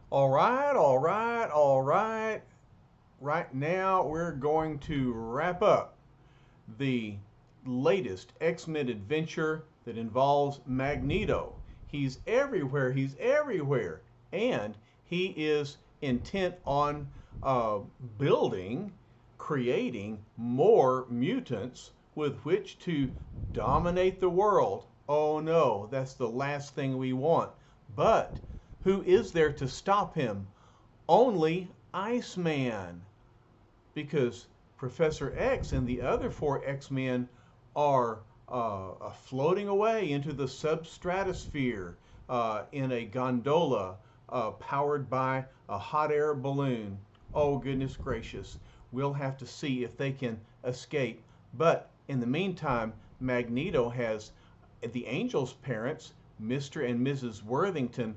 All right, all right, all right. Right now, we're going to wrap up the latest X-Men adventure that involves Magneto. He's everywhere, he's everywhere. And he is intent on uh, building, creating more mutants with which to dominate the world. Oh no, that's the last thing we want. But who is there to stop him? Only Iceman, because Professor X and the other four X-Men are floating away into the substratosphere in a gondola powered by a hot air balloon. Oh, goodness gracious. We'll have to see if they can escape. But in the meantime, Magneto has the Angel's parents, Mr. and Mrs. Worthington,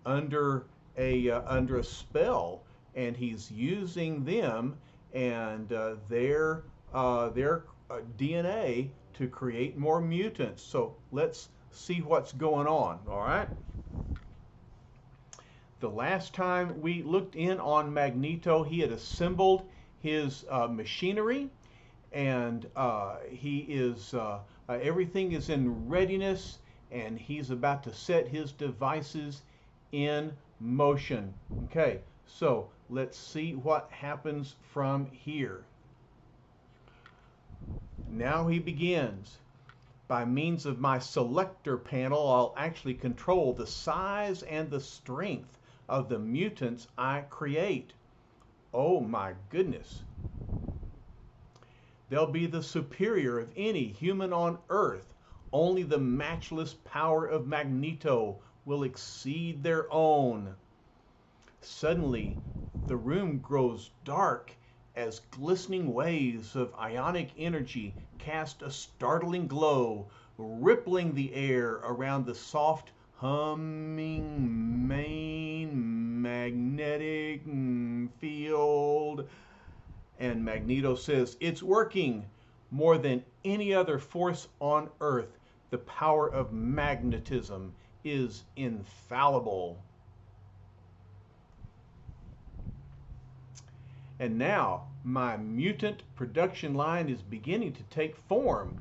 under under a spell, and he's using them and their DNA to create more mutants. So let's see what's going on. All right. The last time we looked in on Magneto, he had assembled his machinery, and he is everything is in readiness, and he's about to set his devices in motion. Okay, so let's see what happens from here. Now he begins. By means of my selector panel, I'll actually control the size and the strength of the mutants I create. Oh my goodness. They'll be the superior of any human on Earth. Only the matchless power of Magneto will exceed their own. Suddenly, the room grows dark as glistening waves of ionic energy cast a startling glow, rippling the air around the soft, humming main magnetic field. And Magneto says, "It's working! More than any other force on Earth, the power of magnetism is infallible." And now my mutant production line is beginning to take form.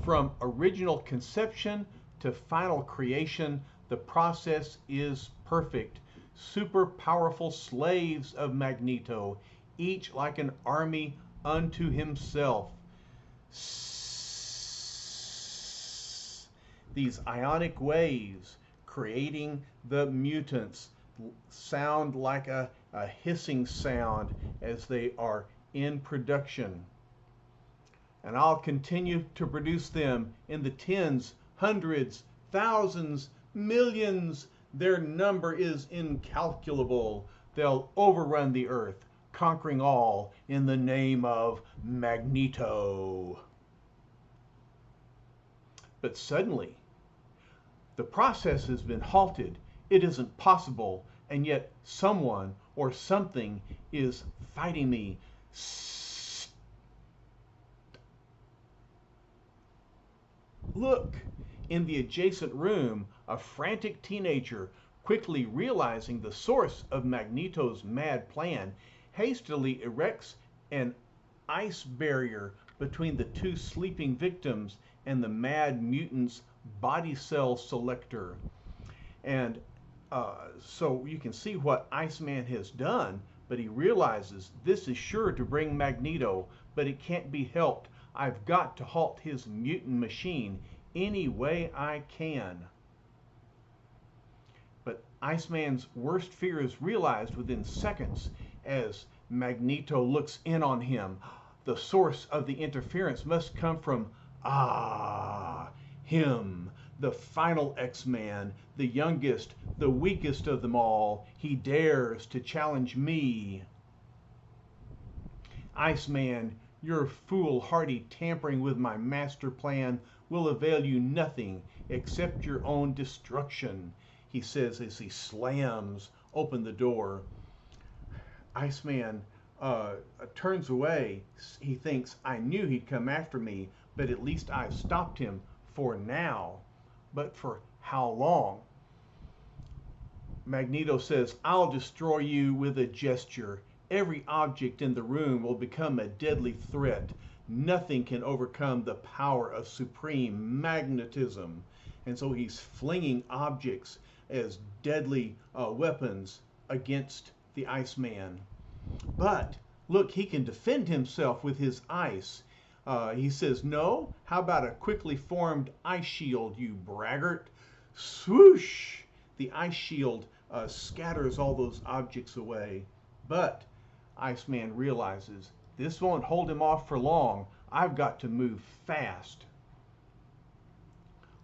From original conception to final creation, the process is perfect. Super powerful slaves of Magneto, each like an army unto himself. These ionic waves creating the mutants sound like a hissing sound as they are in production. And I'll continue to produce them in the tens, hundreds, thousands, millions. Their number is incalculable. They'll overrun the earth, conquering all in the name of Magneto. But suddenly, the process has been halted. It isn't possible, and yet someone or something is fighting me. Look! In the adjacent room, a frantic teenager, quickly realizing the source of Magneto's mad plan, hastily erects an ice barrier between the two sleeping victims and the mad mutant's body cell selector. And so you can see what Iceman has done, but he realizes this is sure to bring Magneto, but it can't be helped. I've got to halt his mutant machine any way I can. But Iceman's worst fear is realized within seconds as Magneto looks in on him. The source of the interference must come from, him, the final X-Man, the youngest, the weakest of them all. He dares to challenge me. Iceman, your foolhardy tampering with my master plan will avail you nothing except your own destruction, he says as he slams open the door. Iceman turns away. He thinks, I knew he'd come after me, but at least I've stopped him for now. But for how long? Magneto says, I'll destroy you with a gesture. Every object in the room will become a deadly threat. Nothing can overcome the power of supreme magnetism. And so he's flinging objects as deadly weapons against the Iceman. But look, he can defend himself with his ice. He says, no, how about a quickly formed ice shield, you braggart? Swoosh! The ice shield scatters all those objects away. But Iceman realizes this won't hold him off for long. I've got to move fast.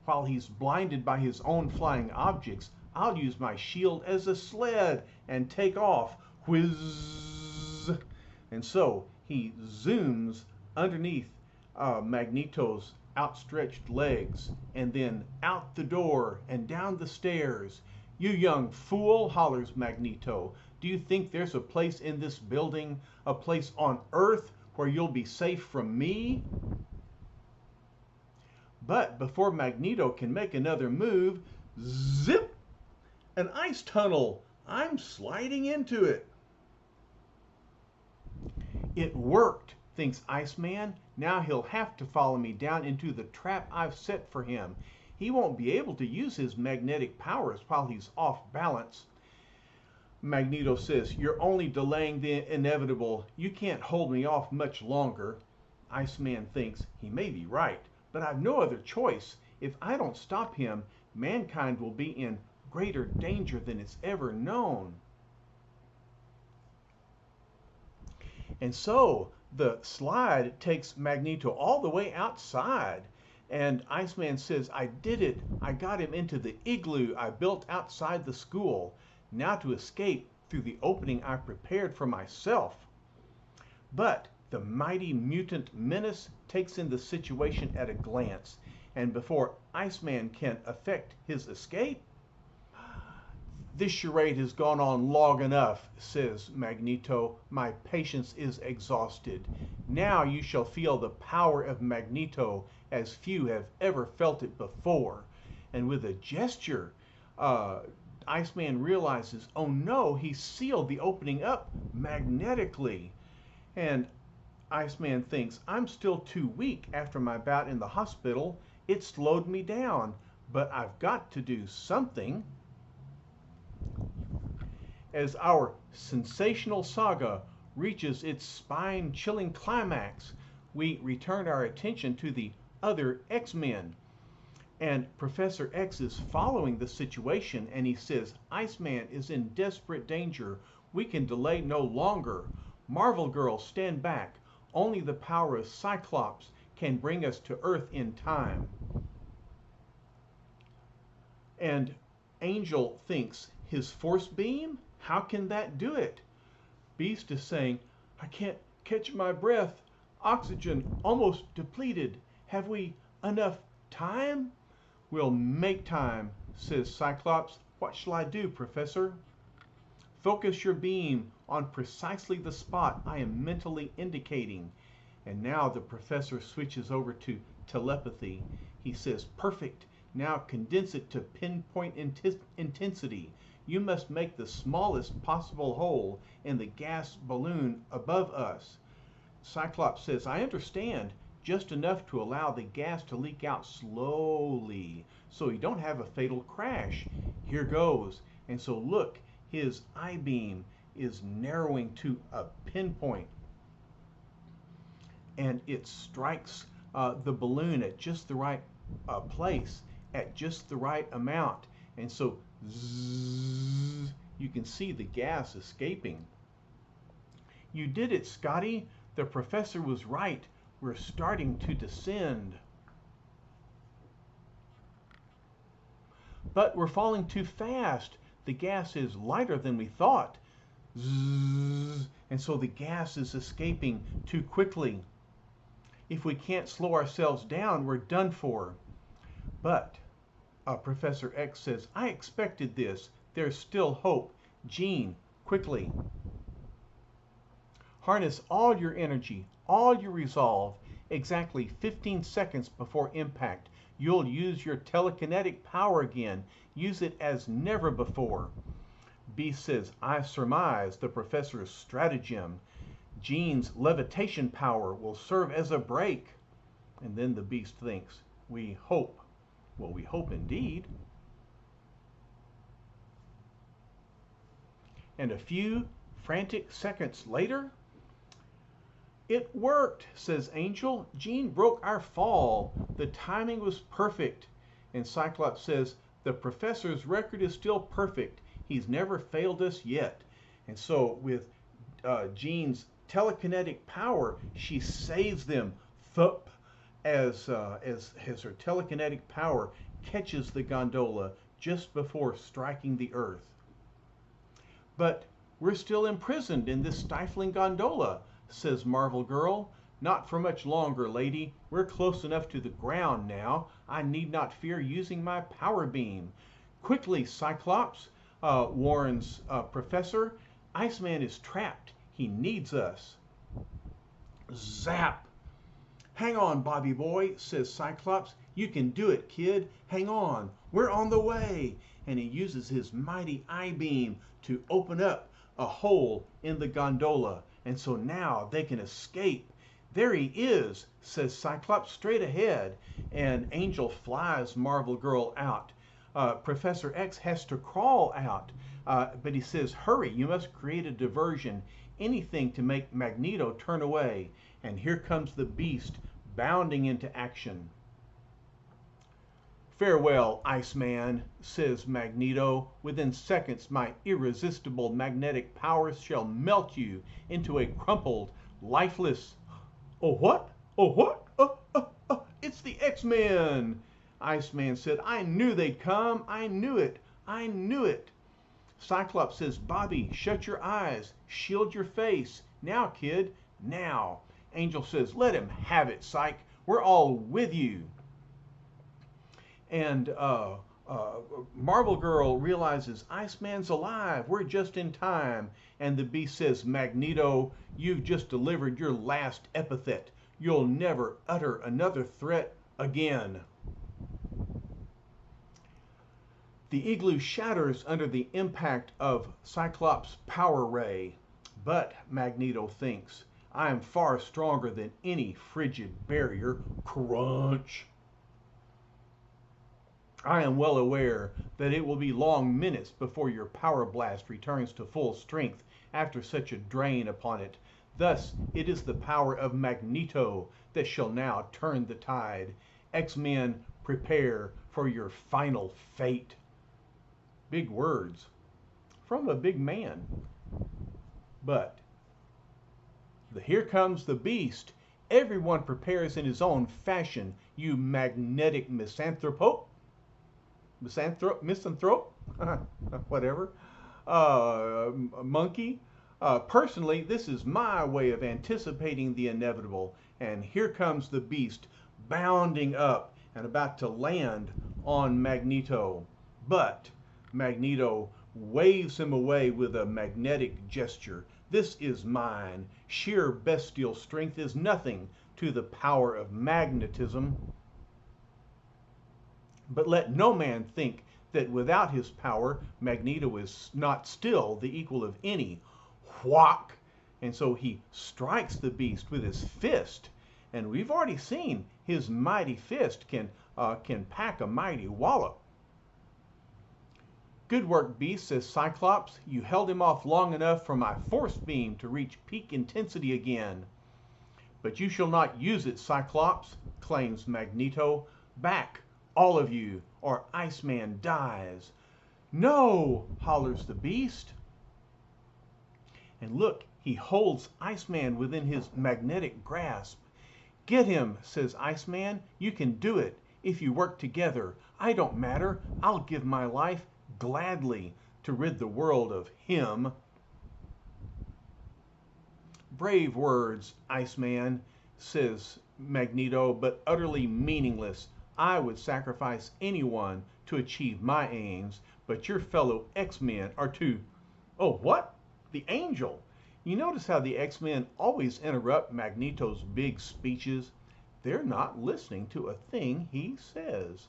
While he's blinded by his own flying objects, I'll use my shield as a sled and take off. Whiz! And so he zooms underneath Magneto's outstretched legs and then out the door and down the stairs. You young fool, hollers Magneto. Do you think there's a place in this building, a place on Earth, where you'll be safe from me? But before Magneto can make another move, zip! An ice tunnel. I'm sliding into it. It worked, thinks Iceman. Now he'll have to follow me down into the trap I've set for him. He won't be able to use his magnetic powers while he's off balance. Magneto says, you're only delaying the inevitable. You can't hold me off much longer. Iceman thinks he may be right, but I've no other choice. If I don't stop him, mankind will be in greater danger than it's ever known. And so the slide takes Magneto all the way outside. And Iceman says, I did it. I got him into the igloo I built outside the school. Now to escape through the opening I prepared for myself. But the mighty mutant menace takes in the situation at a glance. And before Iceman can effect his escape, this charade has gone on long enough, says Magneto. My patience is exhausted. Now you shall feel the power of Magneto as few have ever felt it before. And with a gesture, Iceman realizes, oh no, he sealed the opening up magnetically. And Iceman thinks, I'm still too weak after my bout in the hospital. It slowed me down, but I've got to do something. As our sensational saga reaches its spine-chilling climax, we return our attention to the other X-Men. And Professor X is following the situation, and he says, Iceman is in desperate danger. We can delay no longer. Marvel Girl, stand back. Only the power of Cyclops can bring us to Earth in time. And Angel thinks, his force beam? How can that do it? Beast is saying, I can't catch my breath. Oxygen almost depleted. Have we enough time? We'll make time, says Cyclops. What shall I do, Professor? Focus your beam on precisely the spot I am mentally indicating. And now the professor switches over to telepathy. He says, perfect. Now condense it to pinpoint intensity. You must make the smallest possible hole in the gas balloon above us. Cyclops says, I understand. Just enough to allow the gas to leak out slowly so you don't have a fatal crash. Here goes. And so look, his I-beam is narrowing to a pinpoint. And it strikes the balloon at just the right place, at just the right amount. And so zzz, you can see the gas escaping. You did it, Scotty. The professor was right. We're starting to descend. But we're falling too fast. The gas is lighter than we thought. Zzz, and so the gas is escaping too quickly. If we can't slow ourselves down, we're done for. But Professor X says, I expected this. There's still hope. Jean, quickly. Harness all your energy, all your resolve. Exactly 15 seconds before impact, you'll use your telekinetic power again. Use it as never before. Beast says, I surmise the professor's stratagem. Jean's levitation power will serve as a brake. And then the Beast thinks, we hope. Well, we hope indeed. And a few frantic seconds later, it worked, says Angel. Jean broke our fall. The timing was perfect. And Cyclops says, the professor's record is still perfect. He's never failed us yet. And so with Jean's telekinetic power, she saves them. Thup, as her telekinetic power catches the gondola just before striking the earth. But we're still imprisoned in this stifling gondola, says Marvel Girl. Not for much longer, lady. We're close enough to the ground now. I need not fear using my power beam. Quickly, Cyclops, warns Professor. Iceman is trapped. He needs us. Zap! Hang on, Bobby boy, says Cyclops. You can do it, kid. Hang on. We're on the way. And he uses his mighty I-beam to open up a hole in the gondola. And so now they can escape. There he is, says Cyclops, straight ahead. And Angel flies Marvel Girl out. Professor X has to crawl out. But he says, hurry, you must create a diversion. Anything to make Magneto turn away. And here comes the Beast bounding into action. Farewell, Iceman, says Magneto. Within seconds, my irresistible magnetic powers shall melt you into a crumpled, lifeless... Oh, what? Oh, what? It's the X-Men! Iceman said, I knew they'd come. I knew it. I knew it. Cyclops says, Bobby, shut your eyes. Shield your face. Now, kid. Now. Angel says, let him have it, Psych. We're all with you. And Marvel Girl realizes Iceman's alive. We're just in time. And the Beast says, Magneto, you've just delivered your last epithet. You'll never utter another threat again. The igloo shatters under the impact of Cyclops' power ray. But, Magneto thinks, I am far stronger than any frigid barrier. Crunch! I am well aware that it will be long minutes before your power blast returns to full strength after such a drain upon it. Thus, it is the power of Magneto that shall now turn the tide. X-Men, prepare for your final fate. Big words from a big man. But here comes the Beast. Everyone prepares in his own fashion, you magnetic misanthrope, whatever, monkey. Personally, this is my way of anticipating the inevitable. And here comes the Beast, bounding up and about to land on Magneto. But Magneto waves him away with a magnetic gesture. This is mine. Sheer bestial strength is nothing to the power of magnetism. But let no man think that without his power, Magneto is not still the equal of any. Whack! And so he strikes the Beast with his fist. And we've already seen his mighty fist can pack a mighty wallop. Good work, Beast, says Cyclops. You held him off long enough for my force beam to reach peak intensity again. But you shall not use it, Cyclops, claims Magneto. Back, all of you, or Iceman dies. No, hollers the Beast. And look, he holds Iceman within his magnetic grasp. Get him, says Iceman. You can do it if you work together. I don't matter. I'll give my life gladly to rid the world of him. Brave words, Iceman, says Magneto, but utterly meaningless. I would sacrifice anyone to achieve my aims, but your fellow X-Men are too... Oh, what? The Angel. You notice how the X-Men always interrupt Magneto's big speeches? They're not listening to a thing he says.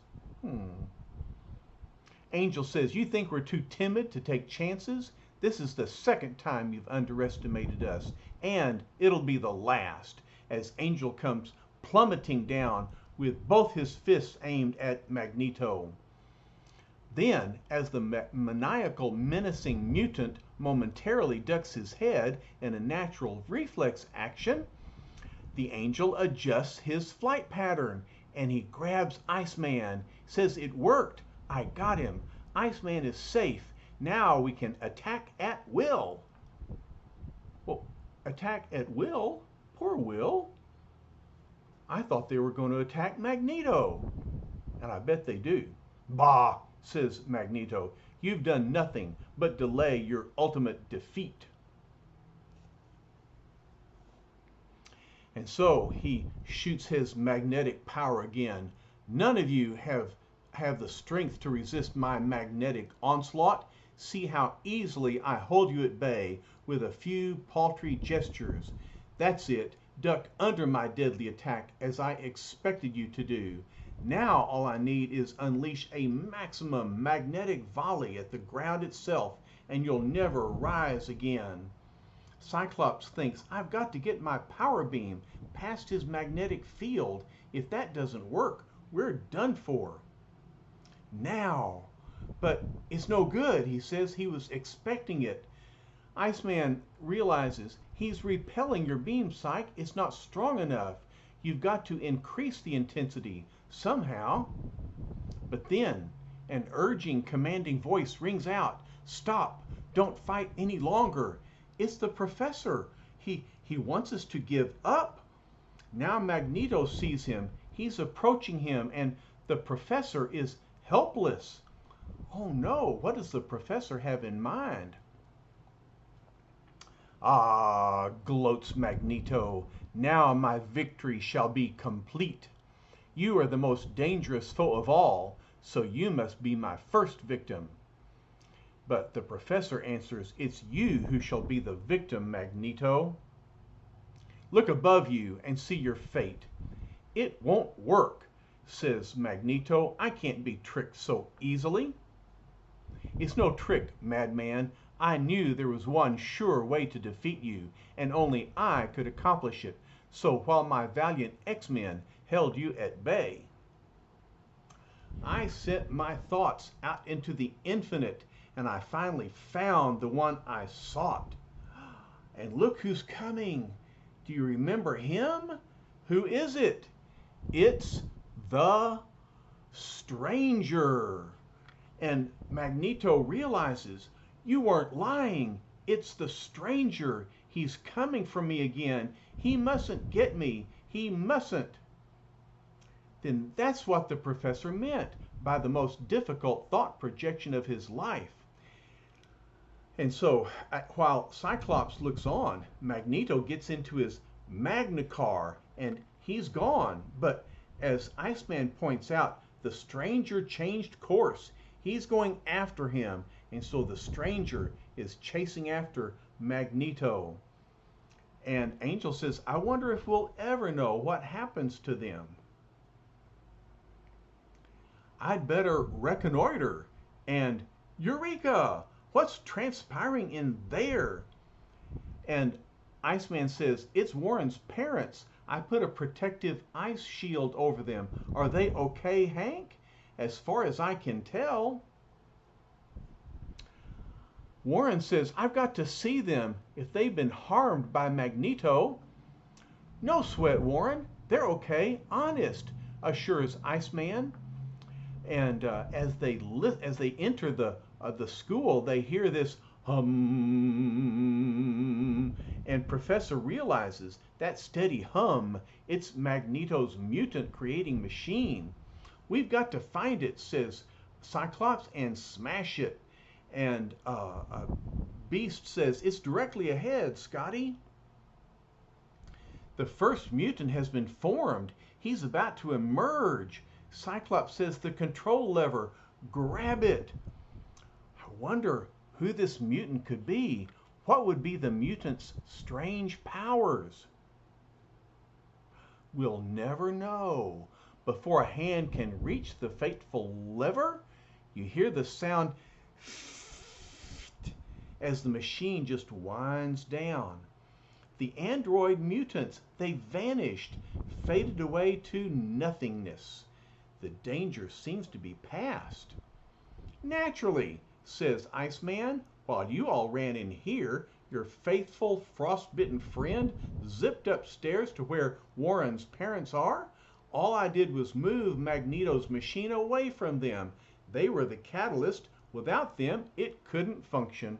Angel says, "You think we're too timid to take chances? This is the second time you've underestimated us, and it'll be the last," as Angel comes plummeting down with both his fists aimed at Magneto. Then, as the maniacal, menacing mutant momentarily ducks his head in a natural reflex action, the Angel adjusts his flight pattern and he grabs Iceman. Says, "It worked. I got him. Iceman is safe. Now we can attack at will." Well, attack at Will? Poor Will. I thought they were going to attack Magneto. And I bet they do. "Bah," says Magneto. "You've done nothing but delay your ultimate defeat." And so he shoots his magnetic power again. "None of you have the strength to resist my magnetic onslaught. See how easily I hold you at bay with a few paltry gestures. That's it. Duck under my deadly attack as I expected you to do. Now all I need is unleash a maximum magnetic volley at the ground itself, and you'll never rise again." Cyclops thinks, "I've got to get my power beam past his magnetic field. If that doesn't work, we're done for." Now, but it's no good, he says. He was expecting it. Iceman realizes he's repelling your beam, Psych. It's not strong enough. You've got to increase the intensity somehow. But then an urging, commanding voice rings out. "Stop! Don't fight any longer. It's the professor. He wants us to give up." Now Magneto sees him. He's approaching him, and the professor is helpless. Oh no, what does the professor have in mind? "Ah," gloats Magneto, "now my victory shall be complete. You are the most dangerous foe of all, so you must be my first victim." But the professor answers, "It's you who shall be the victim, Magneto. Look above you and see your fate." "It won't work," says Magneto. "I can't be tricked so easily." "It's no trick, madman. I knew there was one sure way to defeat you, and only I could accomplish it. So while my valiant X-Men held you at bay, I sent my thoughts out into the infinite, and I finally found the one I sought. And look who's coming. Do you remember him? Who is it? It's the Stranger." And Magneto realizes, "You weren't lying. It's the Stranger. He's coming for me again. He mustn't get me. He mustn't." Then that's what the professor meant by the most difficult thought projection of his life. And so, while Cyclops looks on, Magneto gets into his Magnicar and he's gone. But as Iceman points out, the Stranger changed course. He's going after him, and so the Stranger is chasing after Magneto. And Angel says, "I wonder if we'll ever know what happens to them. I'd better reconnoiter." And Eureka! What's transpiring in there? And Iceman says, "It's Warren's parents. I put a protective ice shield over them. Are they okay, Hank?" "As far as I can tell." Warren says, "I've got to see them if they've been harmed by Magneto." "No sweat, Warren. They're okay, honest," assures Iceman. And as they enter the school, they hear this hum, and Professor realizes that steady hum, it's Magneto's mutant creating machine. "We've got to find it," says Cyclops, "and smash it." And Beast says, "It's directly ahead, Scotty." The first mutant has been formed. He's about to emerge. Cyclops says, "The control lever, grab it." I wonder who this mutant could be. What would be the mutant's strange powers? We'll never know. Before a hand can reach the fateful lever, You hear the sound as the machine just winds down. The android mutants, they vanished, faded away to nothingness. The danger seems to be past. Naturally, says Iceman, while you all ran in here, your faithful frostbitten friend zipped upstairs to where Warren's parents are. All I did was move Magneto's machine away from them. They were the catalyst. Without them, it couldn't function.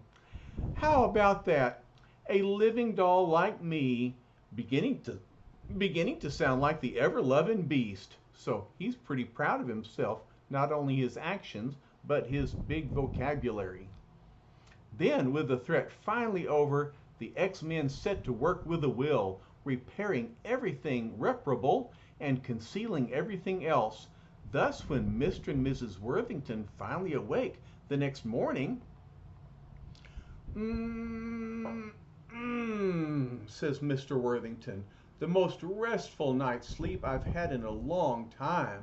How about that? A living doll like me, beginning to sound like the ever-loving Beast. So he's pretty proud of himself, not only his actions, but his big vocabulary. Then, with the threat finally over, the X-Men set to work with a will, repairing everything reparable and concealing everything else. Thus, when Mr. and Mrs. Worthington finally awake the next morning, says Mr. Worthington, the most restful night's sleep I've had in a long time.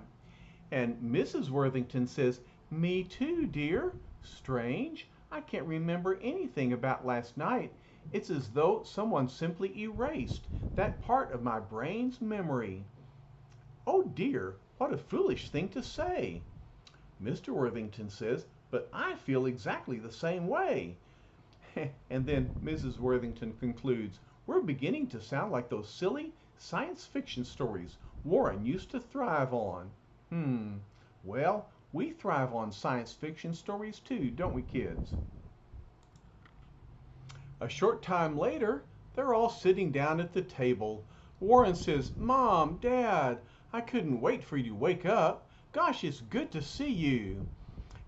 And Mrs. Worthington says, me too, dear. Strange. I can't remember anything about last night. It's as though someone simply erased that part of my brain's memory. Oh dear, what a foolish thing to say. Mr. Worthington says, but I feel exactly the same way. And then Mrs. Worthington concludes, we're beginning to sound like those silly science fiction stories Warren used to thrive on. Well, we thrive on science fiction stories too, don't we, kids? A short time later, they're all sitting down at the table. Warren says, Mom, Dad, I couldn't wait for you to wake up. Gosh, it's good to see you.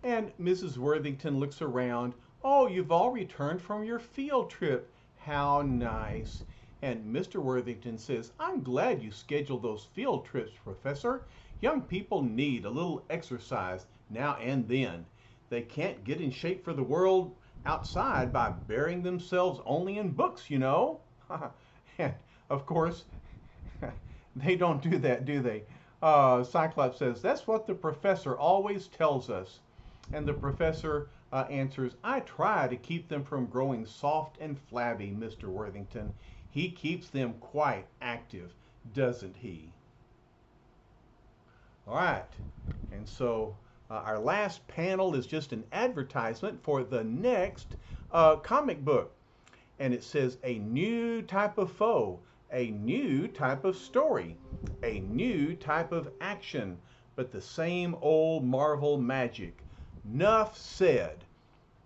And Mrs. Worthington looks around. Oh, you've all returned from your field trip. How nice. And Mr. Worthington says, I'm glad you scheduled those field trips, Professor. Young people need a little exercise now and then. They can't get in shape for the world outside by burying themselves only in books, you know. And of course, they don't do that, do they? Cyclops says, that's what the professor always tells us. And the professor answers, I try to keep them from growing soft and flabby, Mr. Worthington. He keeps them quite active, doesn't he? All right, and so our last panel is just an advertisement for the next comic book. And it says, a new type of foe, a new type of story, a new type of action, but the same old Marvel magic. Nuff said.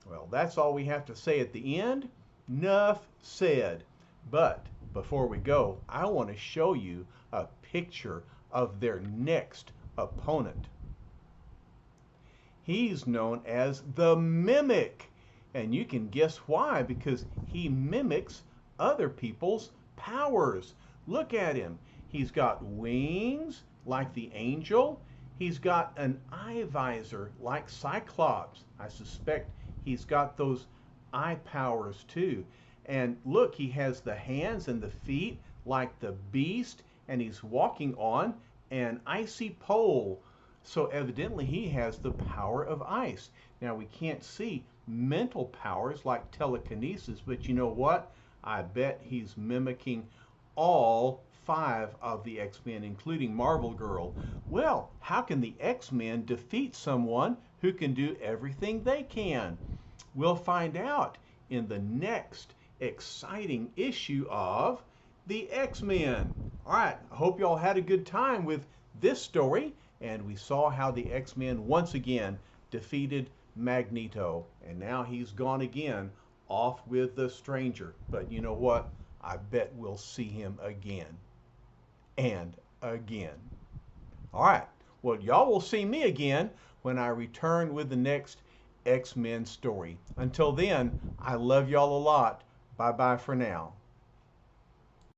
Well, that's all we have to say at the end. Nuff said. But before we go, I want to show you a picture of their next opponent. He's known as the Mimic. And you can guess why, because he mimics other people's powers. Look at him. He's got wings like the angel. He's got an eye visor like Cyclops. I suspect he's got those eye powers too. And look, he has the hands and the feet like the Beast, and he's walking on an icy pole. So evidently he has the power of ice. Now we can't see mental powers like telekinesis, but you know what? I bet he's mimicking all 5 of the X-Men, including Marvel Girl. Well, how can the X-Men defeat someone who can do everything they can? We'll find out in the next exciting issue of the X-Men. All right, I hope you all had a good time with this story, and we saw how the X-Men once again defeated Magneto, and now he's gone again off with the Stranger. But you know what? I bet we'll see him again and again. All right, well, y'all will see me again when I return with the next X-Men story. Until then, I love y'all a lot. Bye-bye for now.